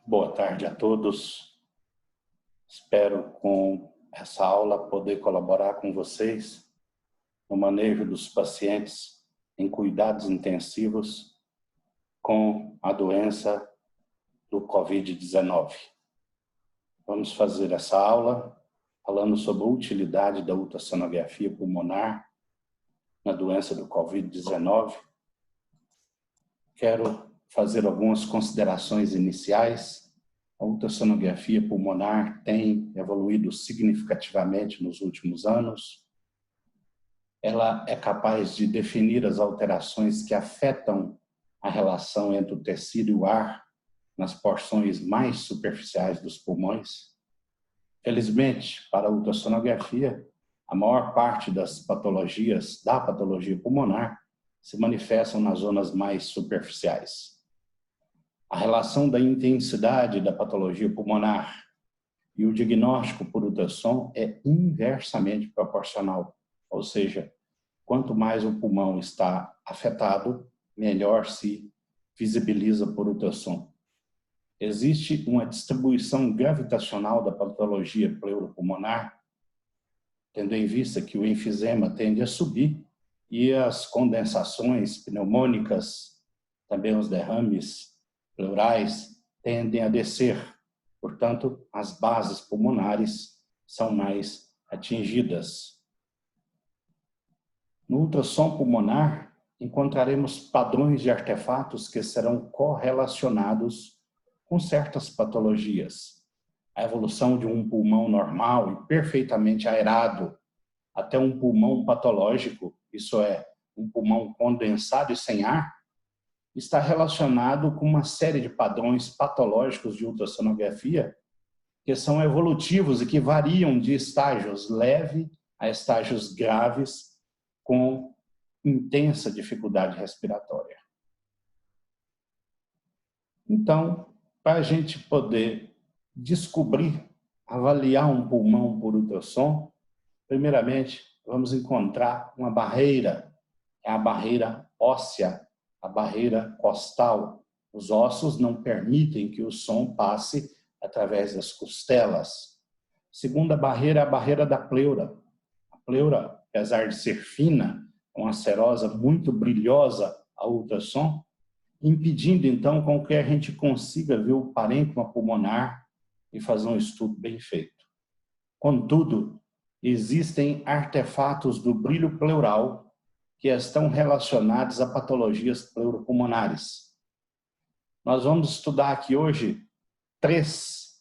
Boa tarde a todos. Espero com essa aula poder colaborar com vocês no manejo dos pacientes em cuidados intensivos com a doença do Covid-19. Vamos fazer essa aula falando sobre a utilidade da ultrassonografia pulmonar na doença do Covid-19. Quero fazer algumas considerações iniciais. A ultrassonografia pulmonar tem evoluído significativamente nos últimos anos. Ela é capaz de definir as alterações que afetam a relação entre o tecido e o ar nas porções mais superficiais dos pulmões. Felizmente, para a ultrassonografia, a maior parte das patologias da patologia pulmonar se manifestam nas zonas mais superficiais. A relação da intensidade da patologia pulmonar e o diagnóstico por ultrassom é inversamente proporcional, ou seja, quanto mais o pulmão está afetado, melhor se visibiliza por ultrassom. Existe uma distribuição gravitacional da patologia pleuropulmonar, tendo em vista que o enfisema tende a subir e as condensações pneumônicas, também os derrames pleurais, tendem a descer. Portanto, as bases pulmonares são mais atingidas. No ultrassom pulmonar, encontraremos padrões de artefatos que serão correlacionados com certas patologias. A evolução de um pulmão normal e perfeitamente aerado até um pulmão patológico, isso é, um pulmão condensado e sem ar, está relacionado com uma série de padrões patológicos de ultrassonografia que são evolutivos e que variam de estágios leves a estágios graves com intensa dificuldade respiratória. Então, para a gente poder descobrir, avaliar um pulmão por ultrassom, primeiramente, vamos encontrar uma barreira, é a barreira óssea, a barreira costal. Os ossos não permitem que o som passe através das costelas. Segunda barreira é a barreira da pleura. A pleura, apesar de ser fina, com uma serosa muito brilhosa ao ultrassom, impedindo então com que a gente consiga ver o parênquima pulmonar e fazer um estudo bem feito. Contudo, existem artefatos do brilho pleural que estão relacionados a patologias pleuropulmonares. Nós vamos estudar aqui hoje três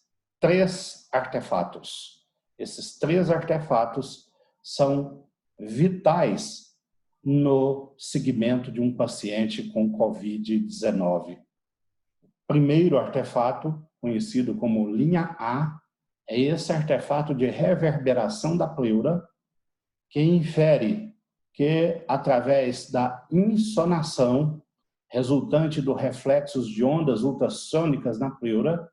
artefatos. Esses três artefatos são vitais no segmento de um paciente com Covid-19. O primeiro artefato, conhecido como linha A, é esse artefato de reverberação da pleura que infere que, através da insonação resultante do reflexos de ondas ultrassônicas na pleura,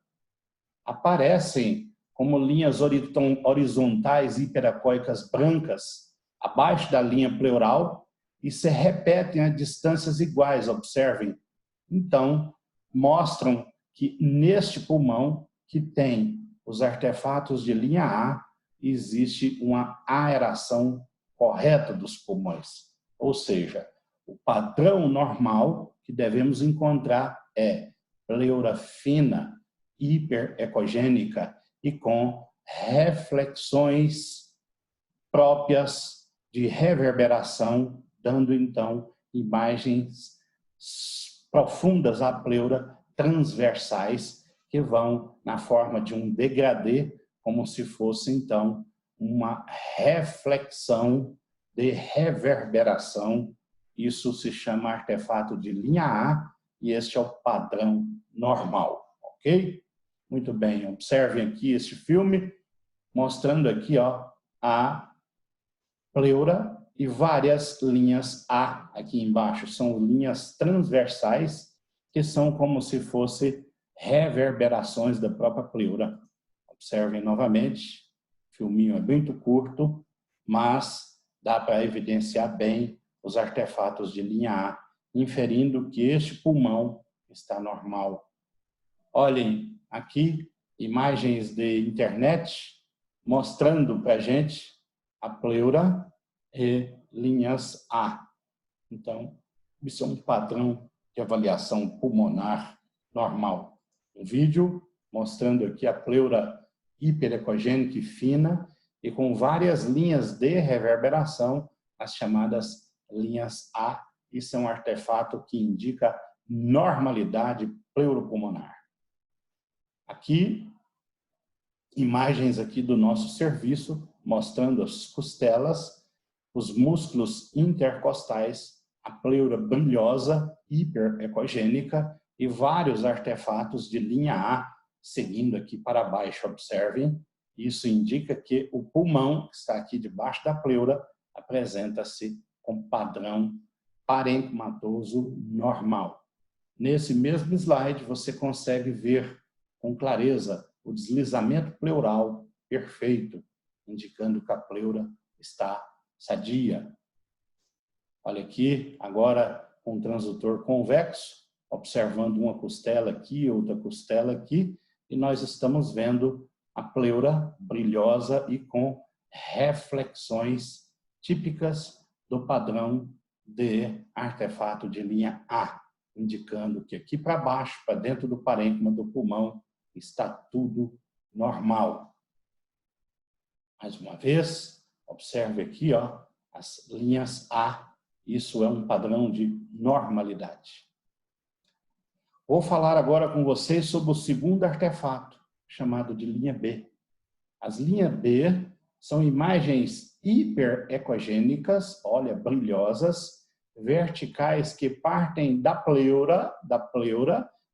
aparecem como linhas horizontais hiperacóicas brancas abaixo da linha pleural e se repetem a distâncias iguais, observem. Então, mostram que neste pulmão, que tem os artefatos de linha A, existe uma aeração correta dos pulmões. Ou seja, o padrão normal que devemos encontrar é pleura fina, hiperecogênica e com reflexões próprias de reverberação, dando então imagens profundas à pleura, transversais, que vão na forma de um degradê, como se fosse então uma reflexão de reverberação. Isso se chama artefato de linha A e este é o padrão normal, ok? Muito bem, observem aqui este filme, mostrando aqui a pleura e várias linhas A aqui embaixo. São linhas transversais que são como se fossem reverberações da própria pleura. Observem novamente. O filminho é muito curto, mas dá para evidenciar bem os artefatos de linha A, inferindo que este pulmão está normal. Olhem aqui, imagens de internet mostrando para a gente a pleura e linhas A. Então, isso é um padrão de avaliação pulmonar normal. Um vídeo mostrando aqui a pleura hiperecogênica e fina e com várias linhas de reverberação, as chamadas linhas A. Isso é um artefato que indica normalidade pleuropulmonar. Aqui, imagens aqui do nosso serviço, mostrando as costelas, os músculos intercostais, a pleura brilhosa, hiperecogênica e vários artefatos de linha A, seguindo aqui para baixo. Observem, isso indica que o pulmão, que está aqui debaixo da pleura, apresenta-se com padrão parenquimatoso normal. Nesse mesmo slide, você consegue ver com clareza o deslizamento pleural perfeito, indicando que a pleura está sadia. Olha aqui, agora com um transdutor convexo, observando uma costela aqui, outra costela aqui, e nós estamos vendo a pleura brilhosa e com reflexões típicas do padrão de artefato de linha A, indicando que aqui para baixo, para dentro do parênquima do pulmão, está tudo normal. Mais uma vez, observe aqui, ó, as linhas A. Isso é um padrão de normalidade. Vou falar agora com vocês sobre o segundo artefato, chamado de linha B. As linhas B são imagens hiperecogênicas, olha, brilhosas, verticais que partem da pleura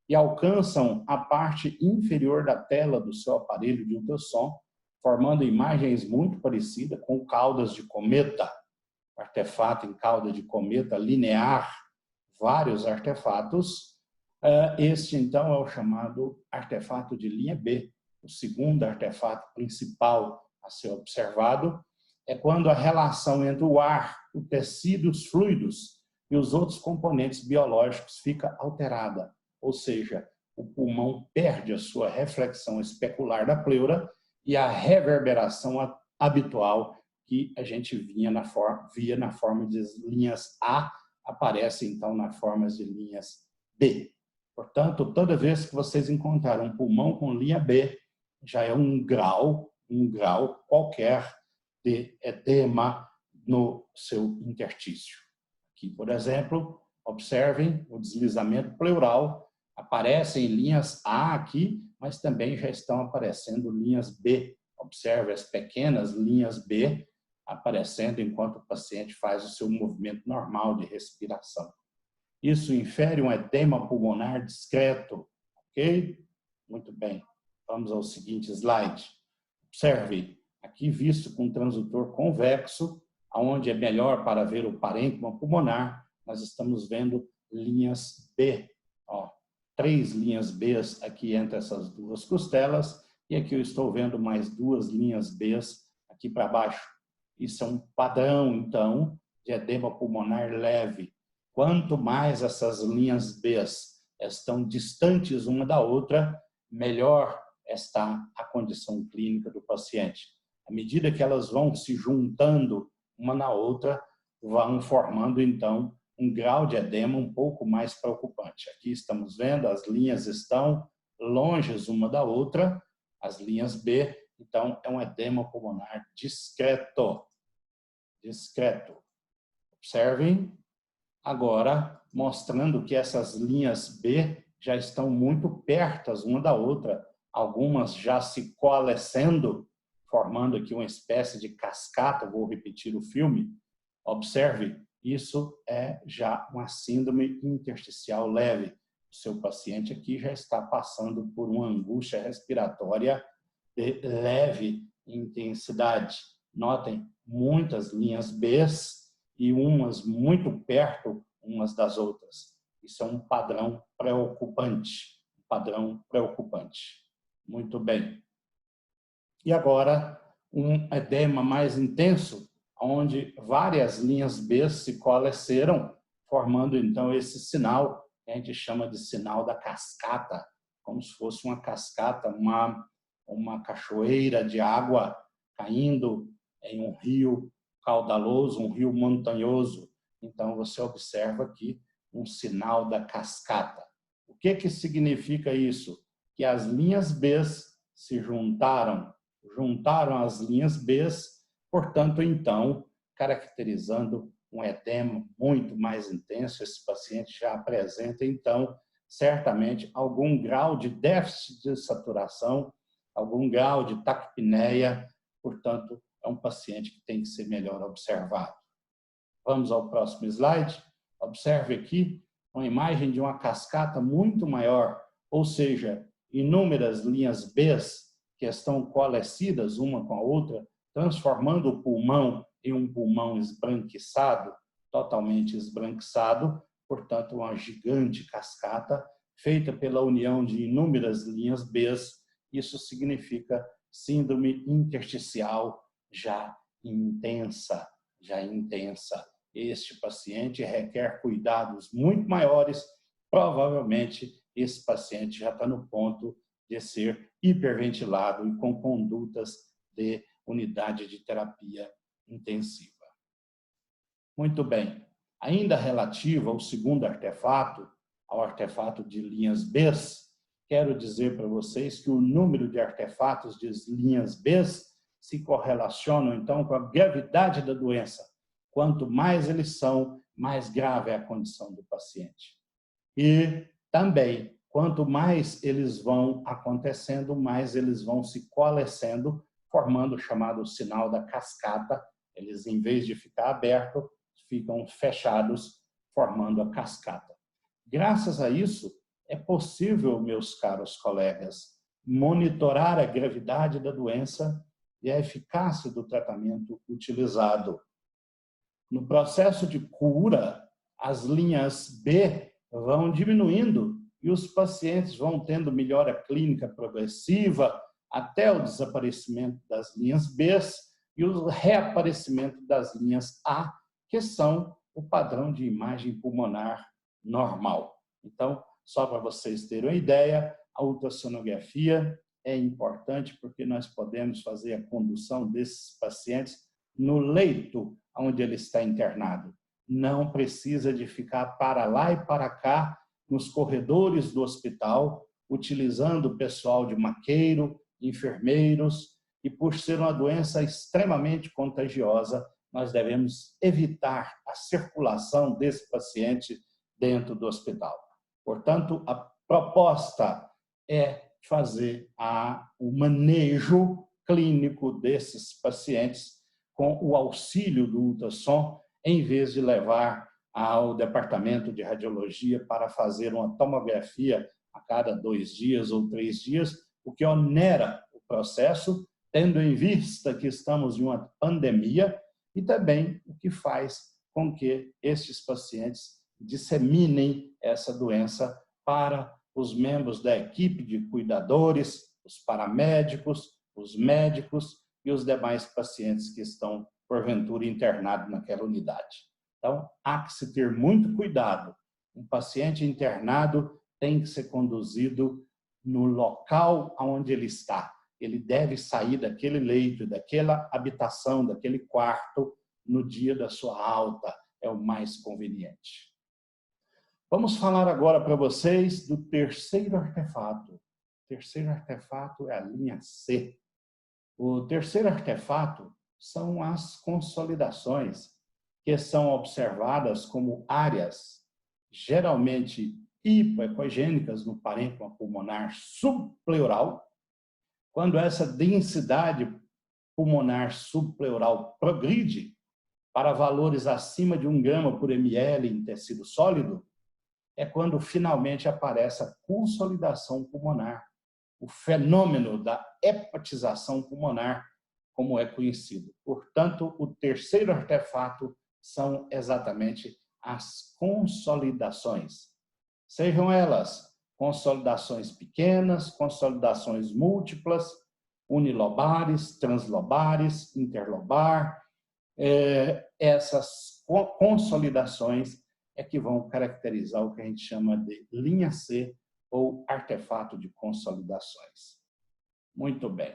e alcançam a parte inferior da tela do seu aparelho de ultrassom, formando imagens muito parecidas com caudas de cometa, artefato em cauda de cometa linear, vários artefatos. Este, então, é o chamado artefato de linha B. O segundo artefato principal a ser observado é quando a relação entre o ar, o tecido, os fluidos e os outros componentes biológicos fica alterada. Ou seja, o pulmão perde a sua reflexão especular da pleura e a reverberação habitual que a gente via na forma de linhas A, aparece então na forma de linhas B. Portanto, toda vez que vocês encontrarem um pulmão com linha B, já é um grau qualquer de edema no seu interstício. Aqui, por exemplo, observem o deslizamento pleural. Aparecem linhas A aqui, mas também já estão aparecendo linhas B. Observe as pequenas linhas B aparecendo enquanto o paciente faz o seu movimento normal de respiração. Isso infere um edema pulmonar discreto, ok? Muito bem. Vamos ao seguinte slide. Observe, aqui visto com transdutor convexo, onde é melhor para ver o parênquima pulmonar, nós estamos vendo linhas B. Ó, 3 linhas B aqui entre essas duas costelas, e aqui eu estou vendo mais 2 linhas B aqui para baixo. Isso é um padrão, então, de edema pulmonar leve. Quanto mais essas linhas B estão distantes uma da outra, melhor está a condição clínica do paciente. À medida que elas vão se juntando uma na outra, vão formando, então, um grau de edema um pouco mais preocupante. Aqui estamos vendo, as linhas estão longe uma da outra, as linhas B, então é um edema pulmonar discreto. Discreto. Observem agora, mostrando que essas linhas B já estão muito perto uma da outra, algumas já se coalescendo, formando aqui uma espécie de cascata. Vou repetir o filme. Observe, isso é já uma síndrome intersticial leve. O seu paciente aqui já está passando por uma angústia respiratória de leve intensidade. Notem, muitas linhas B e umas muito perto umas das outras. Isso é um padrão preocupante. Padrão preocupante. Muito bem. E agora, um edema mais intenso, onde várias linhas B se coalesceram, formando então esse sinal que a gente chama de sinal da cascata, como se fosse uma cascata, uma cachoeira de água caindo em um rio caudaloso, um rio montanhoso. Então, você observa aqui um sinal da cascata. O que significa isso? Que as linhas B se juntaram as linhas B, portanto, então, caracterizando um edema muito mais intenso. Esse paciente já apresenta, então, certamente, algum grau de déficit de saturação, algum grau de taquipneia, portanto, é um paciente que tem que ser melhor observado. Vamos ao próximo slide. Observe aqui uma imagem de uma cascata muito maior, ou seja, inúmeras linhas B que estão coalescidas uma com a outra, transformando o pulmão em um pulmão esbranquiçado, totalmente esbranquiçado, portanto, uma gigante cascata feita pela união de inúmeras linhas B. Isso significa síndrome intersticial já intensa. Este paciente requer cuidados muito maiores. Provavelmente, esse paciente já está no ponto de ser hiperventilado e com condutas de unidade de terapia intensiva. Muito bem. Ainda relativo ao segundo artefato, ao artefato de linhas B, quero dizer para vocês que o número de artefatos de linhas B se correlacionam, então, com a gravidade da doença. Quanto mais eles são, mais grave é a condição do paciente. E também, quanto mais eles vão acontecendo, mais eles vão se coalescendo, formando o chamado sinal da cascata. Eles, em vez de ficar abertos, ficam fechados, formando a cascata. Graças a isso, é possível, meus caros colegas, monitorar a gravidade da doença e a eficácia do tratamento utilizado. No processo de cura, as linhas B vão diminuindo e os pacientes vão tendo melhora clínica progressiva até o desaparecimento das linhas B e o reaparecimento das linhas A, que são o padrão de imagem pulmonar normal. Então, só para vocês terem uma ideia, a ultrassonografia é importante porque nós podemos fazer a condução desses pacientes no leito onde ele está internado. Não precisa de ficar para lá e para cá nos corredores do hospital, utilizando o pessoal de maqueiro, enfermeiros, e por ser uma doença extremamente contagiosa, nós devemos evitar a circulação desse paciente dentro do hospital. Portanto, a proposta é fazer o manejo clínico desses pacientes com o auxílio do ultrassom, em vez de levar ao departamento de radiologia para fazer uma tomografia a cada 2 dias ou 3 dias, o que onera o processo, tendo em vista que estamos em uma pandemia, e também o que faz com que estes pacientes disseminem essa doença para os membros da equipe de cuidadores, os paramédicos, os médicos e os demais pacientes que estão, porventura, internados naquela unidade. Então, há que se ter muito cuidado. Um paciente internado tem que ser conduzido no local onde ele está. Ele deve sair daquele leito, daquela habitação, daquele quarto, no dia da sua alta. É o mais conveniente. Vamos falar agora para vocês do terceiro artefato. O terceiro artefato é a linha C. O terceiro artefato são as consolidações, que são observadas como áreas geralmente hipoecogênicas no parênquima pulmonar subpleural. Quando essa densidade pulmonar subpleural progride para valores acima de 1 grama por ml em tecido sólido, é quando finalmente aparece a consolidação pulmonar, o fenômeno da hepatização pulmonar, como é conhecido. Portanto, o terceiro artefato são exatamente as consolidações. Sejam elas consolidações pequenas, consolidações múltiplas, unilobares, translobares, interlobar. Essas consolidações é que vão caracterizar o que a gente chama de linha C ou artefato de consolidações. Muito bem.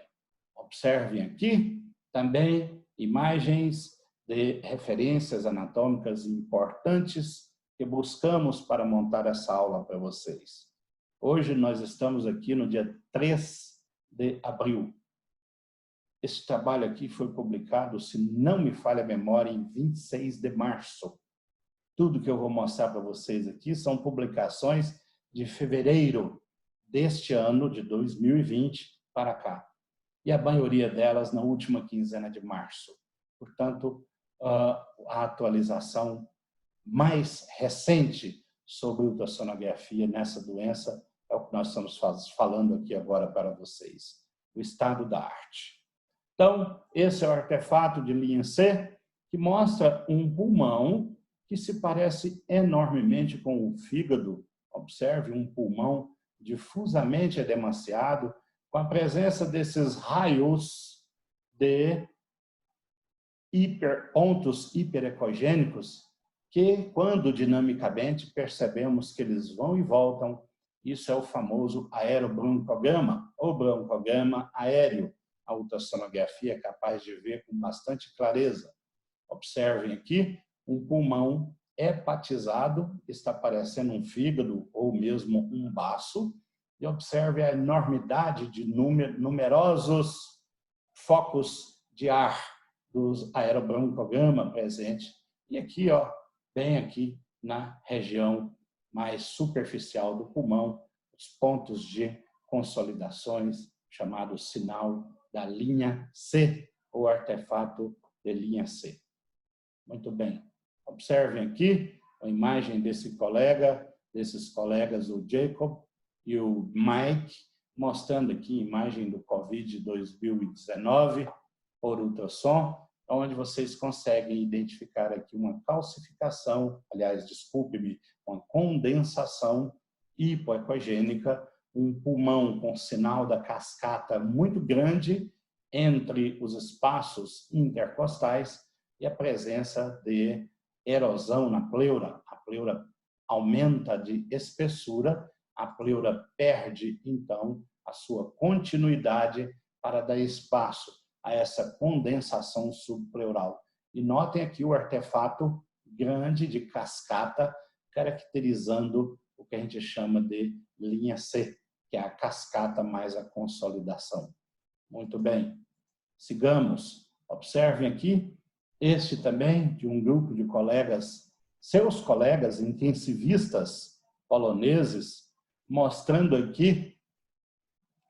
Observem aqui também imagens de referências anatômicas importantes que buscamos para montar essa aula para vocês. Hoje nós estamos aqui no dia 3 de abril. Esse trabalho aqui foi publicado, se não me falha a memória, em 26 de março. Tudo que eu vou mostrar para vocês aqui são publicações de fevereiro deste ano, de 2020, para cá. E a maioria delas na última quinzena de março. Portanto, a atualização mais recente sobre ultrassonografia nessa doença é o que nós estamos falando aqui agora para vocês. O estado da arte. Então, esse é o artefato de linha C, que mostra um pulmão que se parece enormemente com o fígado. Observe um pulmão difusamente edemaciado, com a presença desses raios de pontos hiperecogênicos, que, quando dinamicamente percebemos que eles vão e voltam, isso é o famoso aerobroncograma, ou broncograma aéreo. A ultrassonografia é capaz de ver com bastante clareza. Observem aqui, um pulmão hepatizado, está parecendo um fígado ou mesmo um baço, e observe a enormidade de numerosos focos de ar dos aerobroncograma presente. E aqui, ó, bem aqui na região mais superficial do pulmão, os pontos de consolidações, chamado sinal da linha C, ou artefato de linha C. Muito bem. Observem aqui a imagem desses colegas, o Jacob e o Mike, mostrando aqui a imagem do Covid 2019 por ultrassom, onde vocês conseguem identificar aqui uma calcificação, aliás, desculpe-me, uma condensação hipoecogênica, um pulmão com sinal da cascata muito grande entre os espaços intercostais e a presença de erosão na pleura. A pleura aumenta de espessura, a pleura perde, então, a sua continuidade para dar espaço a essa condensação subpleural. E notem aqui o artefato grande de cascata, caracterizando o que a gente chama de linha C, que é a cascata mais a consolidação. Muito bem. Sigamos. Observem aqui, este também de um grupo de colegas, seus colegas intensivistas poloneses, mostrando aqui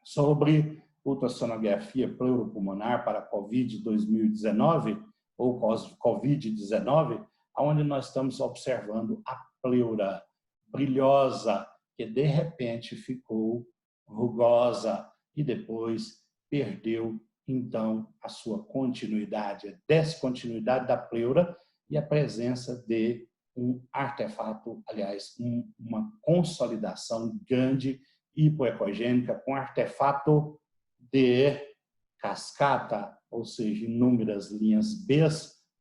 sobre ultrassonografia pleuropulmonar para COVID 2019, ou COVID-19, onde nós estamos observando a pleura brilhosa, que de repente ficou rugosa e depois perdeu, então, a sua continuidade, a descontinuidade da pleura e a presença de um artefato, aliás, uma consolidação grande hipoecogênica com artefato de cascata, ou seja, inúmeras linhas B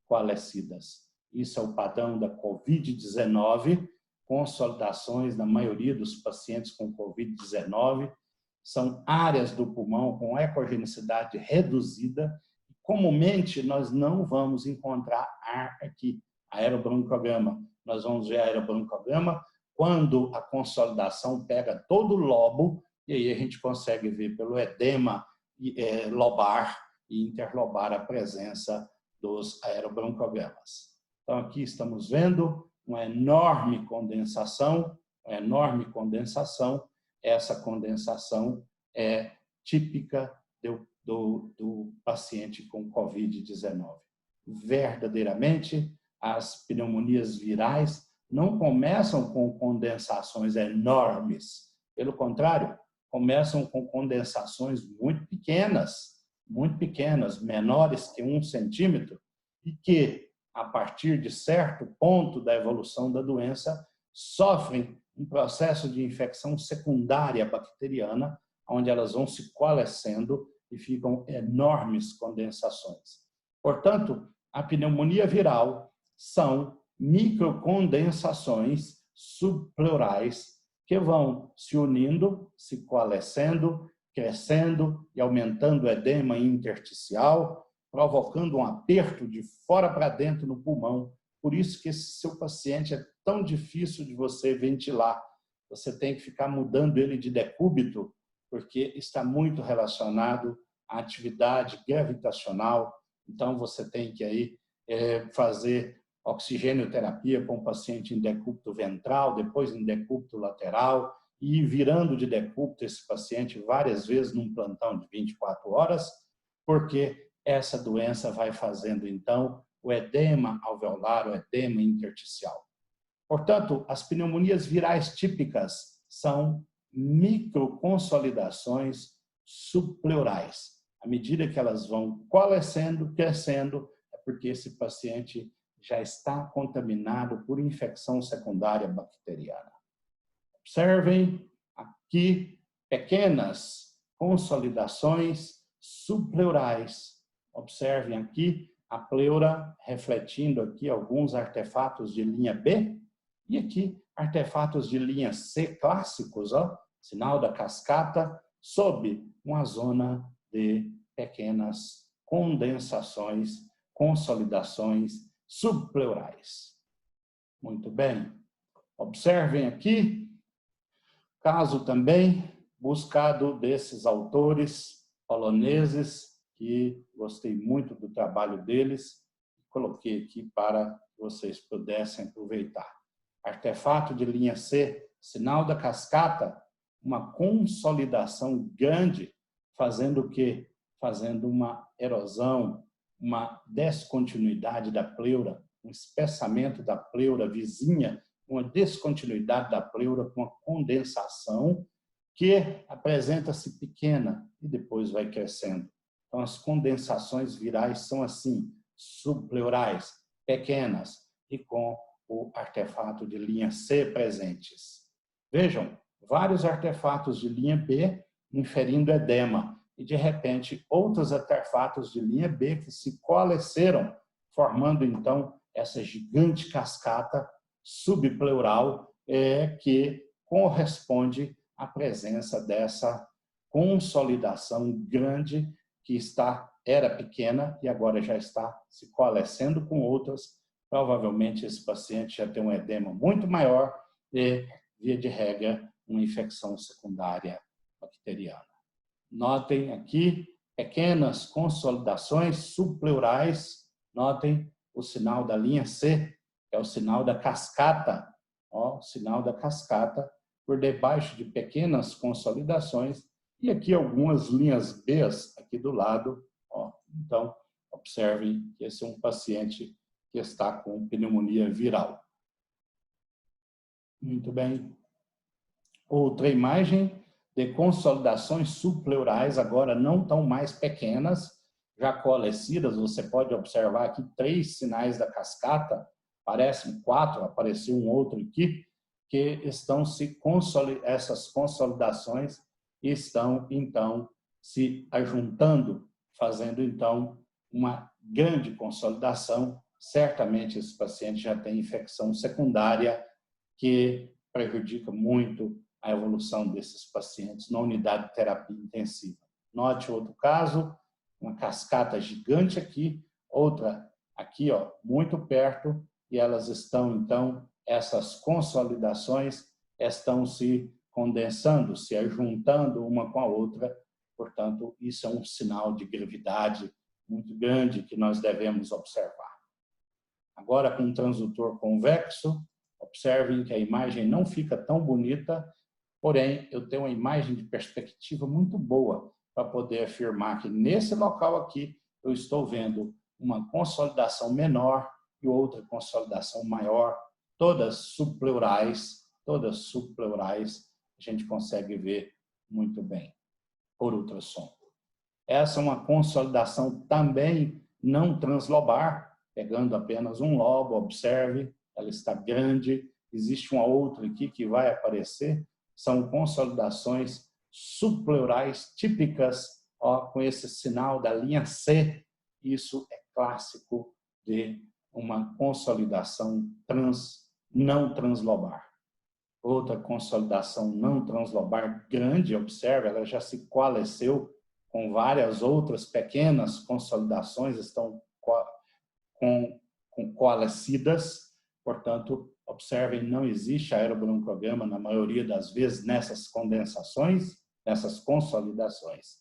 coalescidas. Isso é o padrão da COVID-19, consolidações na maioria dos pacientes com COVID-19, são áreas do pulmão com ecogenicidade reduzida. Comumente, nós não vamos encontrar ar aqui, aerobroncograma. Nós vamos ver aerobroncograma quando a consolidação pega todo o lobo, e aí a gente consegue ver pelo edema lobar e interlobar a presença dos aerobroncogramas. Então, aqui estamos vendo uma enorme condensação, essa condensação é típica do paciente com COVID-19. Verdadeiramente, as pneumonias virais não começam com condensações enormes. Pelo contrário, começam com condensações muito pequenas, menores que 1 centímetro, e que, a partir de certo ponto da evolução da doença, sofrem um processo de infecção secundária bacteriana, onde elas vão se coalescendo e ficam enormes condensações. Portanto, a pneumonia viral são microcondensações subpleurais que vão se unindo, se coalescendo, crescendo e aumentando o edema intersticial, provocando um aperto de fora para dentro no pulmão. Por isso que esse seu paciente é tão difícil de você ventilar. Você tem que ficar mudando ele de decúbito, porque está muito relacionado à atividade gravitacional. Então, você tem que aí fazer oxigênio-terapia com o paciente em decúbito ventral, depois em decúbito lateral, e ir virando de decúbito esse paciente várias vezes num plantão de 24 horas, porque essa doença vai fazendo, então, o edema alveolar, o edema intersticial. Portanto, as pneumonias virais típicas são microconsolidações subpleurais. À medida que elas vão coalescendo, crescendo, é porque esse paciente já está contaminado por infecção secundária bacteriana. Observem aqui pequenas consolidações subpleurais. Observem aqui a pleura refletindo aqui alguns artefatos de linha B e aqui artefatos de linha C clássicos, ó, sinal da cascata, sob uma zona de pequenas condensações, consolidações subpleurais. Muito bem. Observem aqui, caso também buscado desses autores poloneses, que gostei muito do trabalho deles, coloquei aqui para que vocês pudessem aproveitar. Artefato de linha C, sinal da cascata, uma consolidação grande, fazendo o quê? Fazendo uma erosão, uma descontinuidade da pleura, um espessamento da pleura vizinha, uma descontinuidade da pleura com uma condensação que apresenta-se pequena e depois vai crescendo. Então, as condensações virais são assim, subpleurais, pequenas e com o artefato de linha C presentes. Vejam, vários artefatos de linha B inferindo edema e, de repente, outros artefatos de linha B que se coalesceram, formando, então, essa gigante cascata subpleural que corresponde à presença dessa consolidação grande que era pequena e agora já está se coalescendo com outras. Provavelmente esse paciente já tem um edema muito maior e, via de regra, uma infecção secundária bacteriana. Notem aqui pequenas consolidações subpleurais. Notem o sinal da linha C, que é o sinal da cascata. Ó, o sinal da cascata por debaixo de pequenas consolidações. E aqui algumas linhas B aqui do lado. Ó. Então, observem que esse é um paciente que está com pneumonia viral. Muito bem. Outra imagem de consolidações subpleurais, agora não tão mais pequenas, já coalescidas. Você pode observar aqui 3 sinais da cascata, parecem 4, apareceu um outro aqui, que estão essas consolidações estão, então, se ajuntando, fazendo, então, uma grande consolidação. Certamente esse paciente já tem infecção secundária que prejudica muito a evolução desses pacientes na unidade de terapia intensiva. Note outro caso, uma cascata gigante aqui, outra aqui, ó, muito perto, e elas estão, então, essas consolidações estão se condensando, se ajuntando uma com a outra. Portanto, isso é um sinal de gravidade muito grande que nós devemos observar. Agora, com o transdutor convexo, observem que a imagem não fica tão bonita, porém, eu tenho uma imagem de perspectiva muito boa para poder afirmar que nesse local aqui eu estou vendo uma consolidação menor e outra consolidação maior, todas subpleurais, a gente consegue ver muito bem por ultrassom. Essa é uma consolidação também não translobar, pegando apenas um lobo, observe, ela está grande, existe uma outra aqui que vai aparecer, são consolidações subpleurais típicas, ó, com esse sinal da linha C, isso é clássico de uma consolidação não translobar. outra consolidação não translobar grande, observe, ela já se coalesceu com várias outras pequenas consolidações, estão coalescidas, portanto, observem, não existe aerobroncograma na maioria das vezes nessas condensações, nessas consolidações.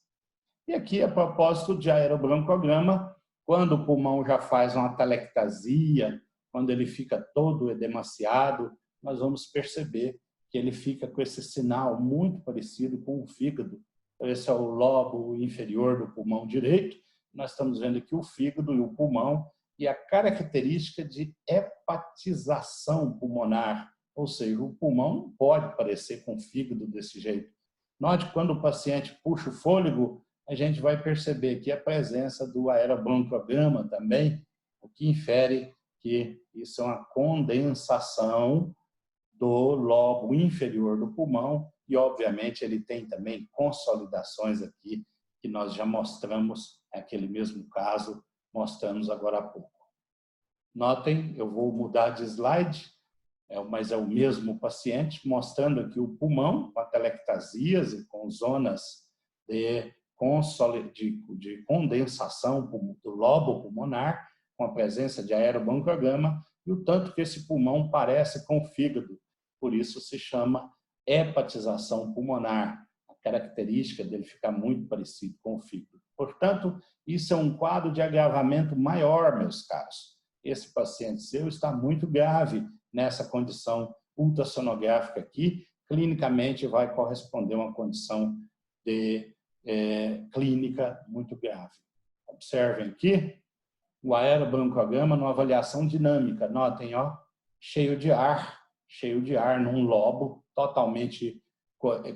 E aqui, a propósito de aerobroncograma, quando o pulmão já faz uma atelectasia, quando ele fica todo edemaciado, nós vamos perceber que ele fica com esse sinal muito parecido com o fígado. Esse é o lobo inferior do pulmão direito. Nós estamos vendo aqui o fígado e o pulmão e a característica de hepatização pulmonar, ou seja, o pulmão não pode parecer com o fígado desse jeito. Note, quando o paciente puxa o fôlego, a gente vai perceber que a presença do aerobroncograma também, o que infere que isso é uma condensação do lobo inferior do pulmão e, obviamente, ele tem também consolidações aqui que nós já mostramos, aquele mesmo caso, mostramos agora há pouco. Notem, eu vou mudar de slide, mas é o mesmo paciente, mostrando aqui o pulmão com atelectasias e com zonas de condensação do lobo pulmonar, com a presença de aerobroncograma, e o tanto que esse pulmão parece com o fígado. Por isso se chama hepatização pulmonar, a característica dele ficar muito parecido com o fígado. Portanto, isso é um quadro de agravamento maior, meus caros. Esse paciente seu está muito grave nessa condição ultrassonográfica aqui, clinicamente vai corresponder a uma condição de clínica muito grave. Observem aqui o aerobroncograma numa avaliação dinâmica. Notem, ó, cheio de ar num lobo totalmente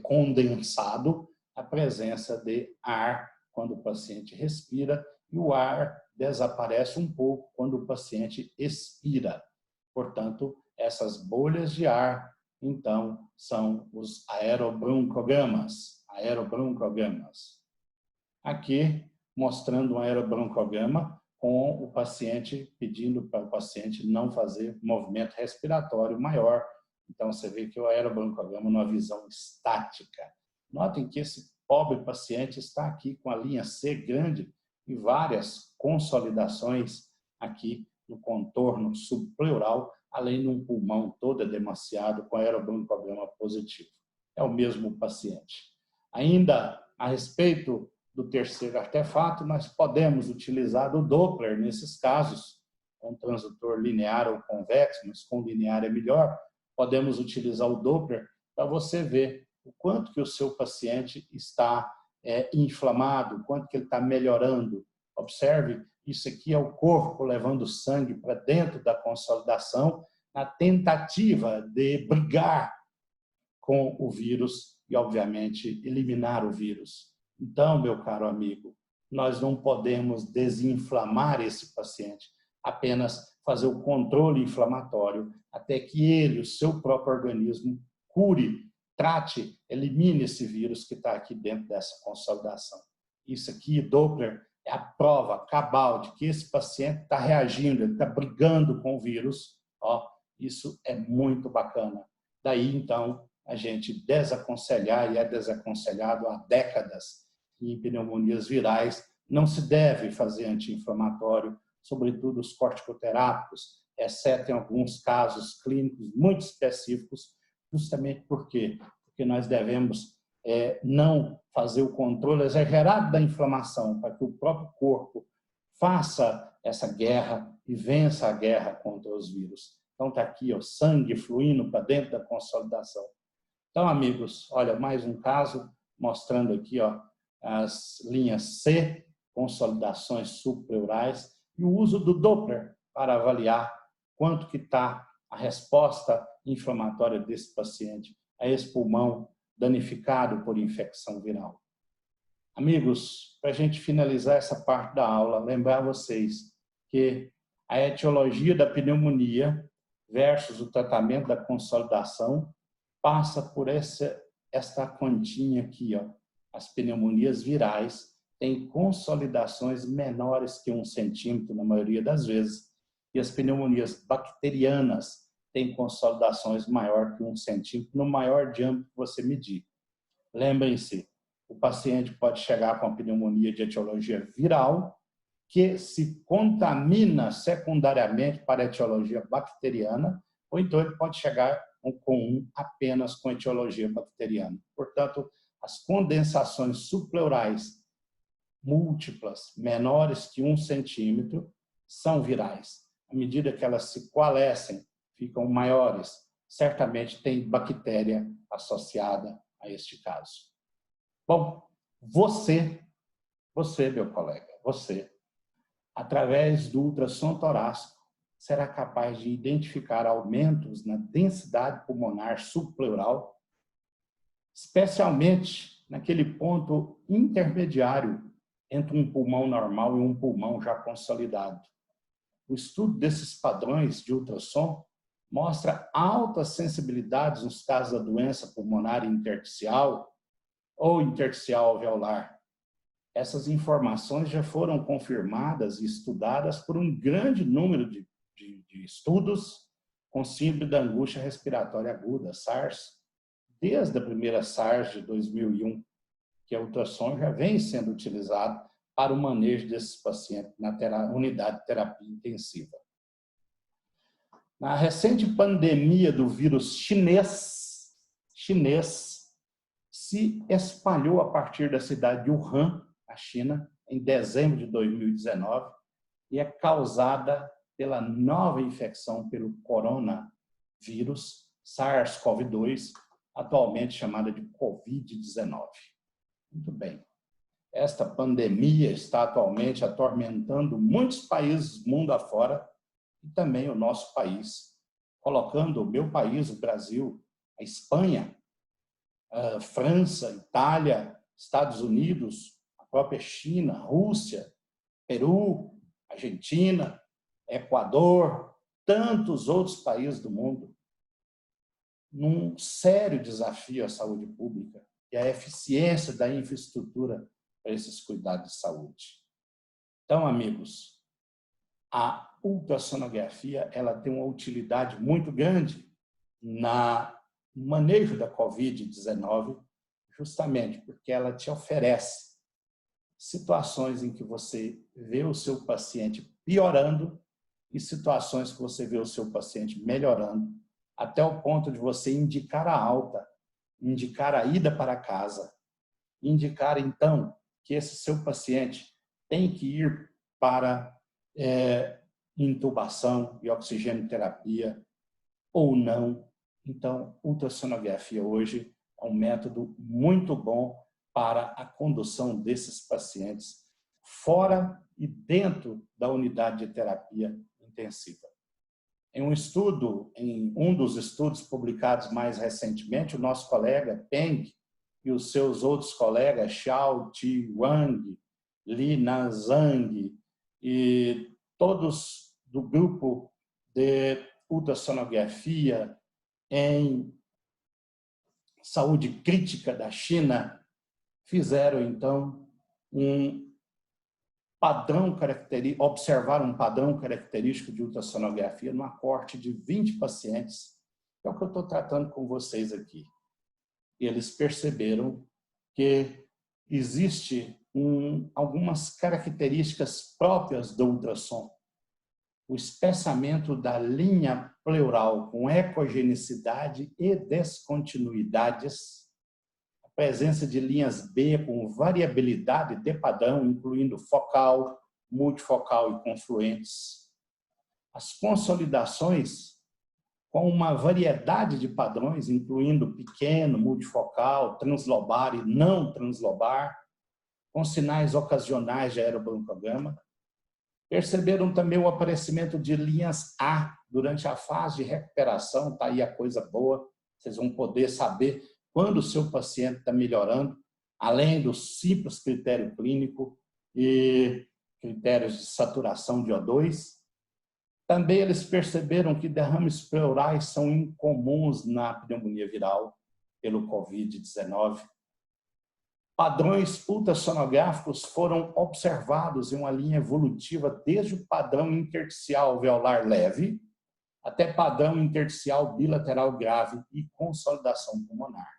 condensado, a presença de ar quando o paciente respira e o ar desaparece um pouco quando o paciente expira. Portanto, essas bolhas de ar, então, são os aerobroncogramas. Aqui, mostrando um aerobroncograma com o paciente, pedindo para o paciente não fazer movimento respiratório maior. Então, você vê que o aerobroncograma numa visão estática. Notem que esse pobre paciente está aqui com a linha C grande e várias consolidações aqui no contorno subpleural, além de um pulmão todo edemaciado com aerobroncograma positivo. É o mesmo paciente. Ainda a respeito do terceiro artefato, nós podemos utilizar o Doppler nesses casos, com transdutor linear ou convexo, mas com linear é melhor. Podemos utilizar o Doppler para você ver o quanto que o seu paciente está inflamado, o quanto que ele está melhorando. Observe, isso aqui é o corpo levando sangue para dentro da consolidação, na tentativa de brigar com o vírus e, obviamente, eliminar o vírus. Então, meu caro amigo, nós não podemos desinflamar esse paciente, apenas fazer o controle inflamatório até que ele, o seu próprio organismo, cure, trate, elimine esse vírus que está aqui dentro dessa consolidação. Isso aqui, Doppler, é a prova cabal de que esse paciente está reagindo, ele está brigando com o vírus. Ó, isso é muito bacana. Daí, então, a gente desaconselhar, e é desaconselhado há décadas, que em pneumonias virais não se deve fazer anti-inflamatório, sobretudo os corticoterápicos, exceto em alguns casos clínicos muito específicos, justamente porque nós devemos não fazer o controle exagerado da inflamação, para que o próprio corpo faça essa guerra e vença a guerra contra os vírus. Então está aqui o sangue fluindo para dentro da consolidação. Então, amigos, olha, mais um caso mostrando aqui ó, as linhas C, consolidações subpleurais, e o uso do Doppler para avaliar quanto que está a resposta inflamatória desse paciente a esse pulmão danificado por infecção viral. Amigos, para a gente finalizar essa parte da aula, lembrar vocês que a etiologia da pneumonia versus o tratamento da consolidação passa por esta continha aqui, ó. As pneumonias virais têm consolidações menores que 1 centímetro, na maioria das vezes, e as pneumonias bacterianas tem consolidações maior que 1 centímetro no maior diâmetro que você medir. Lembrem-se, o paciente pode chegar com a pneumonia de etiologia viral, que se contamina secundariamente para a etiologia bacteriana, ou então ele pode chegar com apenas com etiologia bacteriana. Portanto, as condensações subpleurais múltiplas, menores que 1 centímetro, são virais. À medida que elas se coalescem, ficam maiores, certamente tem bactéria associada a este caso. Bom, você, meu colega, você, através do ultrassom torácico, será capaz de identificar aumentos na densidade pulmonar subpleural, especialmente naquele ponto intermediário entre um pulmão normal e um pulmão já consolidado. O estudo desses padrões de ultrassom mostra altas sensibilidades nos casos da doença pulmonar intersticial ou intersticial alveolar. Essas informações já foram confirmadas e estudadas por um grande número de estudos com síndrome da angústia respiratória aguda, SARS, desde a primeira SARS de 2001, que a ultrassom já vem sendo utilizado para o manejo desses pacientes na unidade de terapia intensiva. Na recente pandemia do vírus chinês se espalhou a partir da cidade de Wuhan, na China, em dezembro de 2019, e é causada pela nova infecção pelo coronavírus SARS-CoV-2, atualmente chamada de Covid-19. Muito bem. Esta pandemia está atualmente atormentando muitos países mundo afora e também o nosso país, colocando o meu país, o Brasil, a Espanha, a França, Itália, Estados Unidos, a própria China, Rússia, Peru, Argentina, Equador, tantos outros países do mundo, num sério desafio à saúde pública e à eficiência da infraestrutura para esses cuidados de saúde. Então, amigos, a ultrassonografia ela tem uma utilidade muito grande no manejo da Covid-19, justamente porque ela te oferece situações em que você vê o seu paciente piorando e situações que você vê o seu paciente melhorando, até o ponto de você indicar a alta, indicar a ida para casa, indicar, então, que esse seu paciente tem que ir para intubação e oxigênio terapia ou não. Então, ultrassonografia hoje é um método muito bom para a condução desses pacientes fora e dentro da unidade de terapia intensiva. Em um dos estudos publicados mais recentemente, o nosso colega Peng e os seus outros colegas Xiao Ti Wang, Li Nanzhang e todos do grupo de ultrassonografia em saúde crítica da China fizeram, então, observaram um padrão característico de ultrassonografia numa coorte de 20 pacientes, que é o que eu estou tratando com vocês aqui. E eles perceberam que existe algumas características próprias do ultrassom. O espessamento da linha pleural com ecogenicidade e descontinuidades, a presença de linhas B com variabilidade de padrão, incluindo focal, multifocal e confluentes. As consolidações com uma variedade de padrões, incluindo pequeno, multifocal, translobar e não translobar, com sinais ocasionais de aerobroncograma. Perceberam também o aparecimento de linhas A durante a fase de recuperação, está aí a coisa boa, vocês vão poder saber quando o seu paciente está melhorando, além do simples critério clínico e critérios de saturação de O2. Também eles perceberam que derrames pleurais são incomuns na pneumonia viral pelo Covid-19. Padrões ultrassonográficos foram observados em uma linha evolutiva desde o padrão intersticial alveolar leve até padrão intersticial bilateral grave e consolidação pulmonar.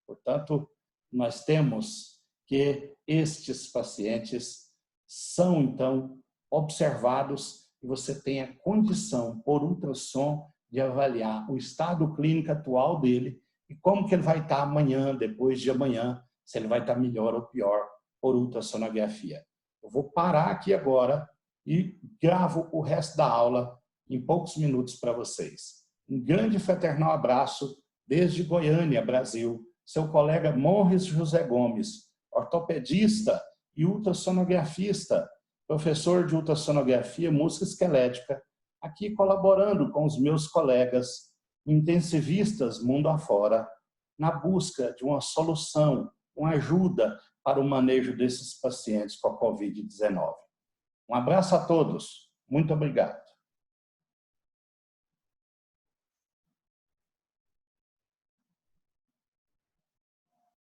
Portanto, nós temos que estes pacientes são, então, observados e você tem a condição, por ultrassom, de avaliar o estado clínico atual dele e como que ele vai estar amanhã, depois de amanhã, se ele vai estar melhor ou pior por ultrassonografia. Eu vou parar aqui agora e gravo o resto da aula em poucos minutos para vocês. Um grande fraternal abraço desde Goiânia, Brasil, seu colega Morris José Gomes, ortopedista e ultrassonografista, professor de ultrassonografia musculoesquelética, aqui colaborando com os meus colegas intensivistas mundo afora, na busca de uma solução, uma ajuda para o manejo desses pacientes com a Covid-19. Um abraço a todos. Muito obrigado.